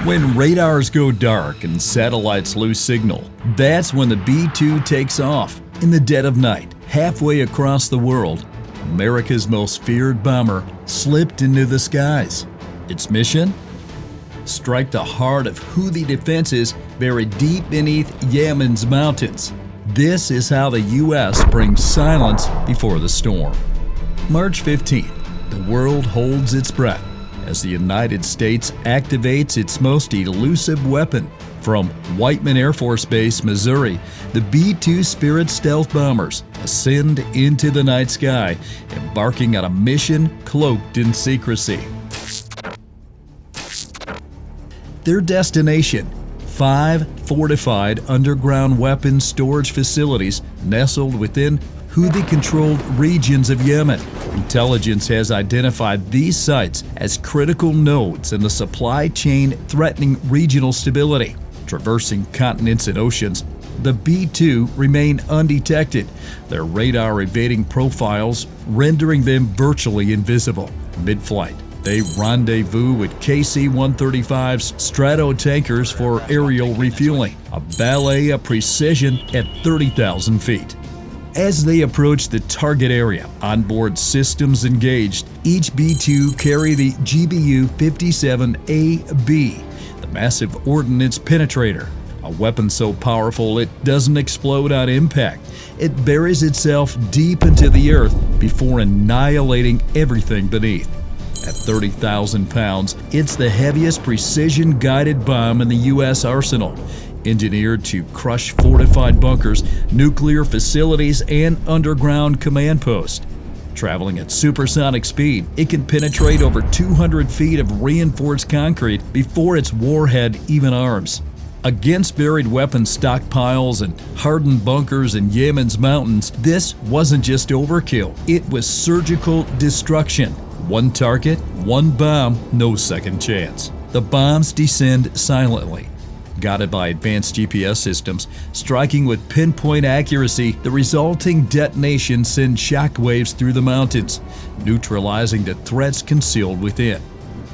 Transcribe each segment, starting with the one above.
When radars go dark and satellites lose signal, that's when the B-2 takes off. In the dead of night, halfway across the world, America's most feared bomber slipped into the skies. Its mission? Strike the heart of Houthi defenses buried deep beneath Yemen's mountains. This is how the U.S. brings silence before the storm. March 15th, the world holds its breath as the United States activates its most elusive weapon. From Whiteman Air Force Base, Missouri, the B-2 Spirit stealth bombers ascend into the night sky, embarking on a mission cloaked in secrecy. Their destination: 5 fortified underground weapons storage facilities nestled within Houthi-controlled regions of Yemen. Intelligence has identified these sites as critical nodes in the supply chain threatening regional stability. Traversing continents and oceans, the B-2 remain undetected, their radar-evading profiles rendering them virtually invisible. Mid-flight, they rendezvous with KC-135's Stratotankers for aerial refueling, a ballet of precision at 30,000 feet. As they approach the target area, onboard systems engaged, each B-2 carry the GBU-57AB, the massive ordnance penetrator, a weapon so powerful it doesn't explode on impact. It buries itself deep into the earth before annihilating everything beneath. At 30,000 pounds, it's the heaviest precision-guided bomb in the U.S. arsenal, engineered to crush fortified bunkers, nuclear facilities, and underground command posts. Traveling at supersonic speed, it can penetrate over 200 feet of reinforced concrete before its warhead even arms. Against buried weapons stockpiles and hardened bunkers in Yemen's mountains, this wasn't just overkill, it was surgical destruction. One target, one bomb, no second chance. The bombs descend silently, guided by advanced GPS systems, striking with pinpoint accuracy. The resulting detonation sends shockwaves through the mountains, neutralizing the threats concealed within.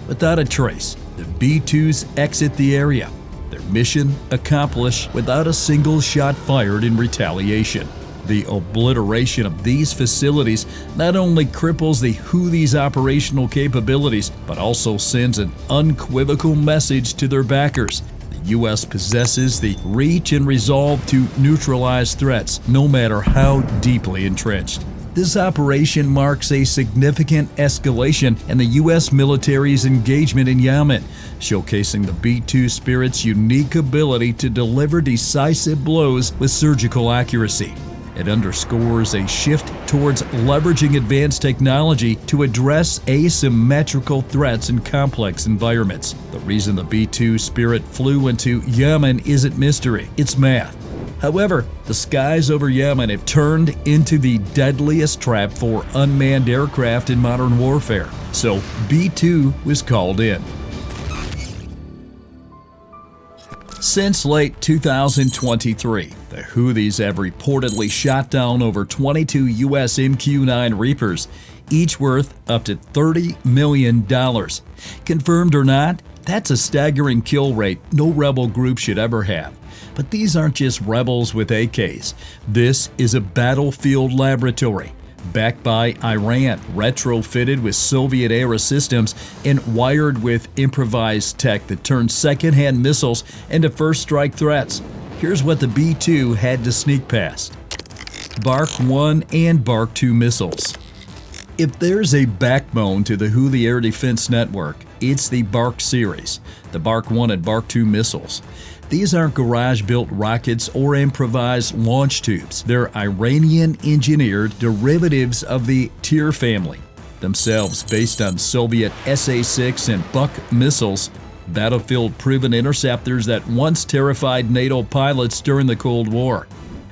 Without a trace, the B-2s exit the area, their mission accomplished without a single shot fired in retaliation. The obliteration of these facilities not only cripples the Houthis' operational capabilities, but also sends an unequivocal message to their backers. The U.S. possesses the reach and resolve to neutralize threats, no matter how deeply entrenched. This operation marks a significant escalation in the U.S. military's engagement in Yemen, showcasing the B-2 Spirit's unique ability to deliver decisive blows with surgical accuracy. It underscores a shift towards leveraging advanced technology to address asymmetrical threats in complex environments. The reason the B-2 Spirit flew into Yemen isn't mystery, it's math. However, the skies over Yemen have turned into the deadliest trap for unmanned aircraft in modern warfare, so B-2 was called in. Since late 2023, the Houthis have reportedly shot down over 22 U.S. MQ-9 Reapers, each worth up to $30 million. Confirmed or not, that's a staggering kill rate no rebel group should ever have. But these aren't just rebels with AKs. This is a battlefield laboratory, backed by Iran, retrofitted with Soviet-era systems and wired with improvised tech that turns second-hand missiles into first-strike threats. Here's what the B-2 had to sneak past: Bark 1 and Bark 2 missiles. If there's a backbone to the Houthi air defense network, it's the Bark series, the Bark 1 and Bark 2 missiles. These aren't garage-built rockets or improvised launch tubes. They're Iranian-engineered derivatives of the Tyr family, themselves based on Soviet SA-6 and Buk missiles, battlefield-proven interceptors that once terrified NATO pilots during the Cold War.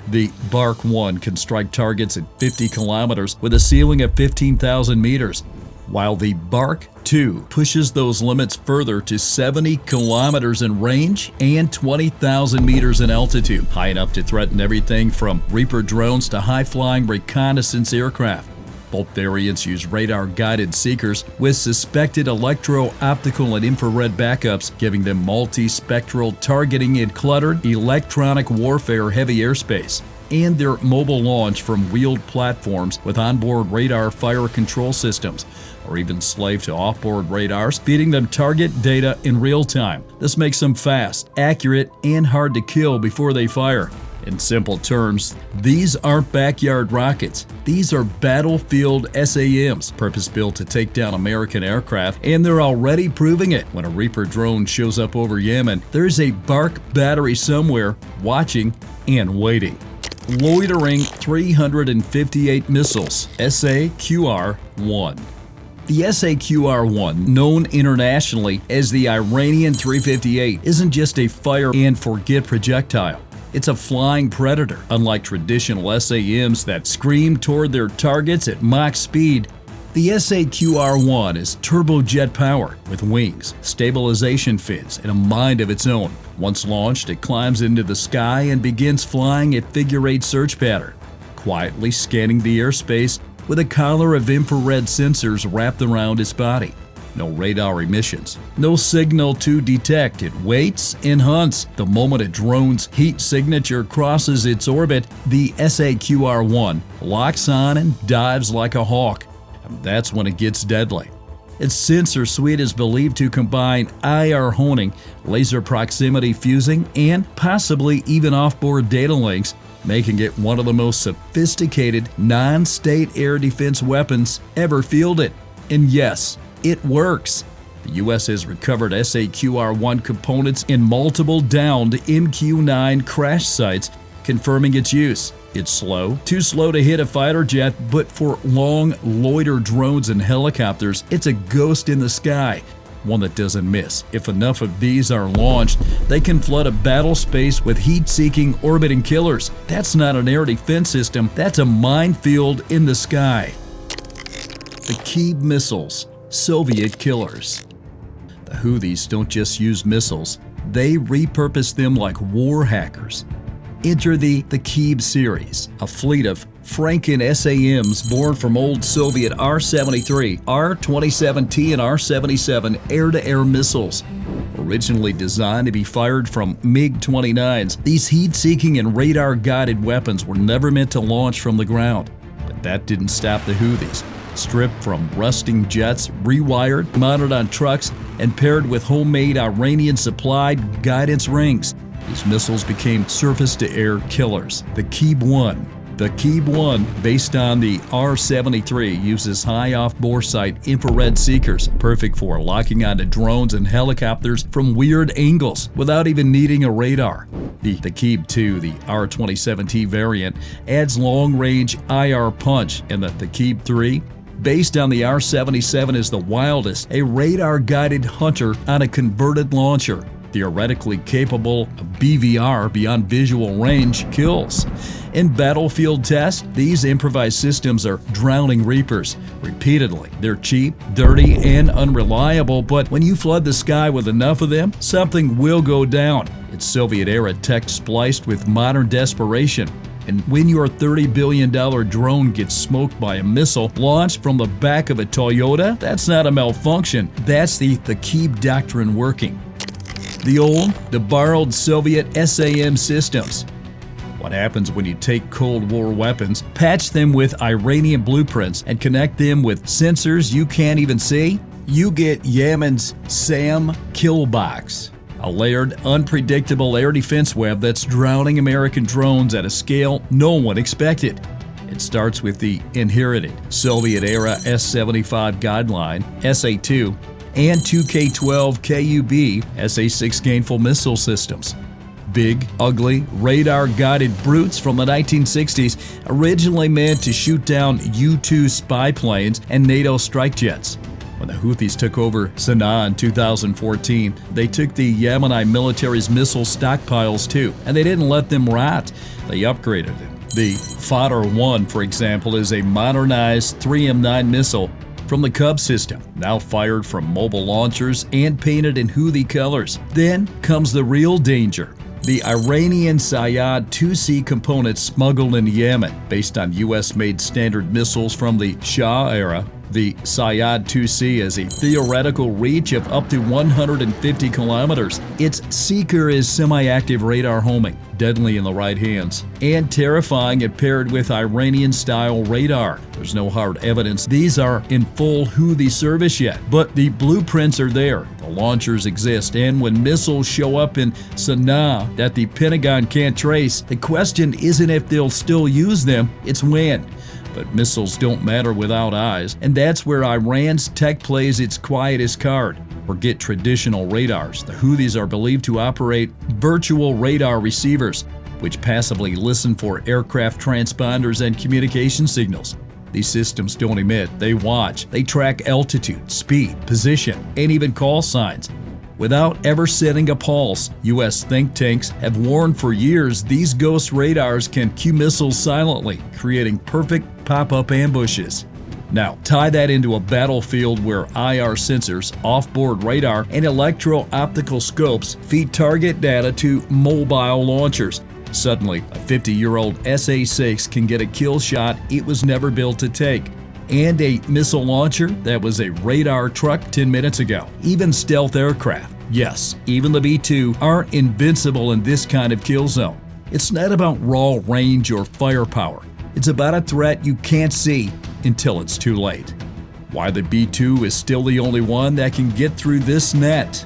The Bark 1 can strike targets at 50 kilometers with a ceiling of 15,000 meters, while the Bark 2 pushes those limits further to 70 kilometers in range and 20,000 meters in altitude, high enough to threaten everything from Reaper drones to high-flying reconnaissance aircraft. Both variants use radar-guided seekers with suspected electro-optical and infrared backups, giving them multi-spectral targeting in cluttered, electronic warfare heavy airspace. And their mobile launch from wheeled platforms with onboard radar fire control systems, or even slave to offboard radars, feeding them target data in real time. This makes them fast, accurate, and hard to kill before they fire. In simple terms, these aren't backyard rockets. These are battlefield SAMs, purpose-built to take down American aircraft, and they're already proving it. When a Reaper drone shows up over Yemen, there's a bark battery somewhere watching and waiting. Loitering 358 missiles, SAQR-1. The SAQR-1, known internationally as the Iranian 358, isn't just a fire-and-forget projectile. It's a flying predator. Unlike traditional SAMs that scream toward their targets at Mach speed, the SAQR-1 is turbojet powered with wings, stabilization fins, and a mind of its own. Once launched, it climbs into the sky and begins flying at figure-8 search pattern, quietly scanning the airspace with a collar of infrared sensors wrapped around its body. No radar emissions, no signal to detect. It waits and hunts. The moment a drone's heat signature crosses its orbit, the SAQR-1 locks on and dives like a hawk. And that's when it gets deadly. Its sensor suite is believed to combine IR honing, laser proximity fusing, and possibly even offboard data links, making it one of the most sophisticated non-state air defense weapons ever fielded. And yes, it works. The U.S. has recovered SAQR-1 components in multiple downed MQ-9 crash sites, confirming its use. It's slow, too slow to hit a fighter jet, but for long loiter drones and helicopters, it's a ghost in the sky, one that doesn't miss. If enough of these are launched, they can flood a battle space with heat-seeking orbiting killers. That's not an air defense system, that's a minefield in the sky. The Kib missiles, Soviet killers. The Houthis don't just use missiles, they repurpose them like war hackers. Enter the Kib series, a fleet of Franken SAMs born from old Soviet R-73, R-27T, and R-77 air-to-air missiles. Originally designed to be fired from MiG-29s, these heat-seeking and radar-guided weapons were never meant to launch from the ground. But that didn't stop the Houthis. Stripped from rusting jets, rewired, mounted on trucks, and paired with homemade Iranian-supplied guidance rings, these missiles became surface-to-air killers. The Kib-1. The Kib-1, based on the R-73, uses high off-bore sight infrared seekers, perfect for locking onto drones and helicopters from weird angles without even needing a radar. The Kib-2, the R-27T variant, adds long-range IR punch, and the Kib-3, based on the R-77, is the wildest, a radar-guided hunter on a converted launcher, theoretically capable of BVR, beyond visual range, kills. In battlefield tests, these improvised systems are drowning Reapers repeatedly. They're cheap, dirty, and unreliable, but when you flood the sky with enough of them, something will go down. It's Soviet-era tech spliced with modern desperation. And when your $30 billion drone gets smoked by a missile launched from the back of a Toyota, that's not a malfunction. That's the Kib doctrine working. The borrowed Soviet SAM systems. What happens when you take Cold War weapons, patch them with Iranian blueprints, and connect them with sensors you can't even see? You get Yemen's SAM killbox, a layered, unpredictable air defense web that's drowning American drones at a scale no one expected. It starts with the inherited Soviet-era S-75 guideline, SA-2, and 2K-12 KUB SA-6 gainful missile systems. Big, ugly, radar-guided brutes from the 1960s, originally meant to shoot down U-2 spy planes and NATO strike jets. When the Houthis took over Sana'a in 2014, they took the Yemeni military's missile stockpiles too, and they didn't let them rot. They upgraded them. The Fodder-1, for example, is a modernized 3M9 missile from the Cub system, now fired from mobile launchers and painted in Houthi colors. Then comes the real danger. The Iranian Sayad 2C components smuggled into Yemen, based on U.S.-made standard missiles from the Shah era. The Sayad 2C has a theoretical reach of up to 150 kilometers. Its seeker is semi-active radar homing, deadly in the right hands, and terrifying if paired with Iranian-style radar. There's no hard evidence these are in full Houthi service yet, but the blueprints are there. The launchers exist, and when missiles show up in Sana'a that the Pentagon can't trace, the question isn't if they'll still use them, it's when. But missiles don't matter without eyes, and that's where Iran's tech plays its quietest card. Forget traditional radars. The Houthis are believed to operate virtual radar receivers, which passively listen for aircraft transponders and communication signals. These systems don't emit, they watch. They track altitude, speed, position, and even call signs. Without ever setting a pulse, U.S. think tanks have warned for years these ghost radars can cue missiles silently, creating perfect pop-up ambushes. Now, tie that into a battlefield where IR sensors, off-board radar, and electro-optical scopes feed target data to mobile launchers. Suddenly, a 50-year-old SA-6 can get a kill shot it was never built to take. And a missile launcher that was a radar truck 10 minutes ago. Even stealth aircraft, yes, even the B-2 aren't invincible in this kind of kill zone. It's not about raw range or firepower. It's about a threat you can't see until it's too late. Why the B-2 is still the only one that can get through this net.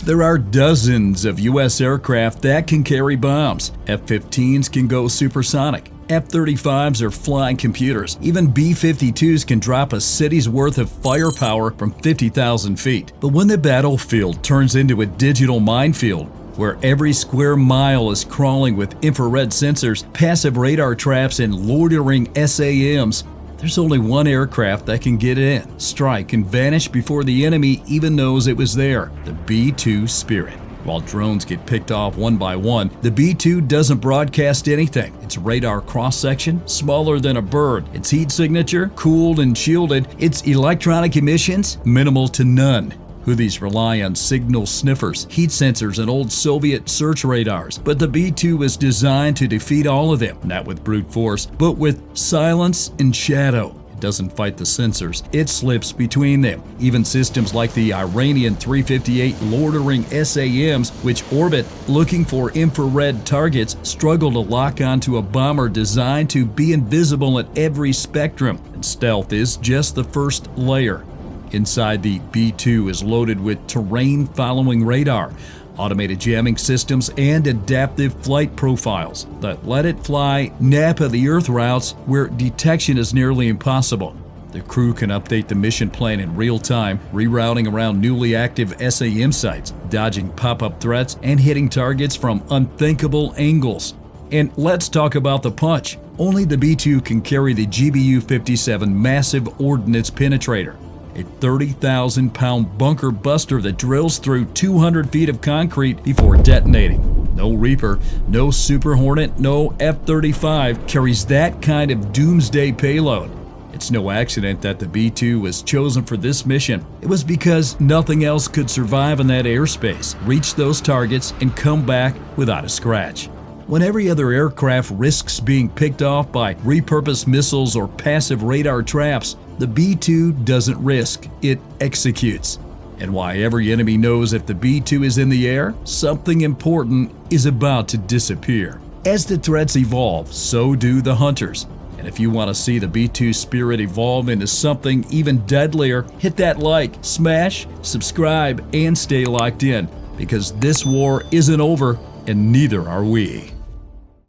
There are dozens of U.S. aircraft that can carry bombs. F-15s can go supersonic. F-35s are flying computers. Even B-52s can drop a city's worth of firepower from 50,000 feet. But when the battlefield turns into a digital minefield, where every square mile is crawling with infrared sensors, passive radar traps, and loitering SAMs, there's only one aircraft that can get in, strike, and vanish before the enemy even knows it was there, the B-2 Spirit. While drones get picked off one by one, the B-2 doesn't broadcast anything. Its radar cross-section, smaller than a bird. Its heat signature, cooled and shielded. Its electronic emissions, minimal to none. Houthis rely on signal sniffers, heat sensors, and old Soviet search radars. But the B-2 was designed to defeat all of them, not with brute force, but with silence and shadow. Doesn't fight the sensors, it slips between them. Even systems like the Iranian 358 loitering SAMs, which orbit looking for infrared targets, struggle to lock onto a bomber designed to be invisible at every spectrum. And stealth is just the first layer. Inside, the B-2 is loaded with terrain-following radar, automated jamming systems, and adaptive flight profiles that let it fly nap of the Earth routes where detection is nearly impossible. The crew can update the mission plan in real time, rerouting around newly active SAM sites, dodging pop-up threats, and hitting targets from unthinkable angles. And let's talk about the punch. Only the B-2 can carry the GBU-57 massive ordnance penetrator, a 30,000-pound bunker buster that drills through 200 feet of concrete before detonating. No Reaper, no Super Hornet, no F-35 carries that kind of doomsday payload. It's no accident that the B-2 was chosen for this mission. It was because nothing else could survive in that airspace, reach those targets, and come back without a scratch. When every other aircraft risks being picked off by repurposed missiles or passive radar traps, the B-2 doesn't risk, it executes. And why every enemy knows if the B-2 is in the air, something important is about to disappear. As the threats evolve, so do the hunters. And if you want to see the B-2 Spirit evolve into something even deadlier, hit that like, smash, subscribe, and stay locked in, because this war isn't over, and neither are we.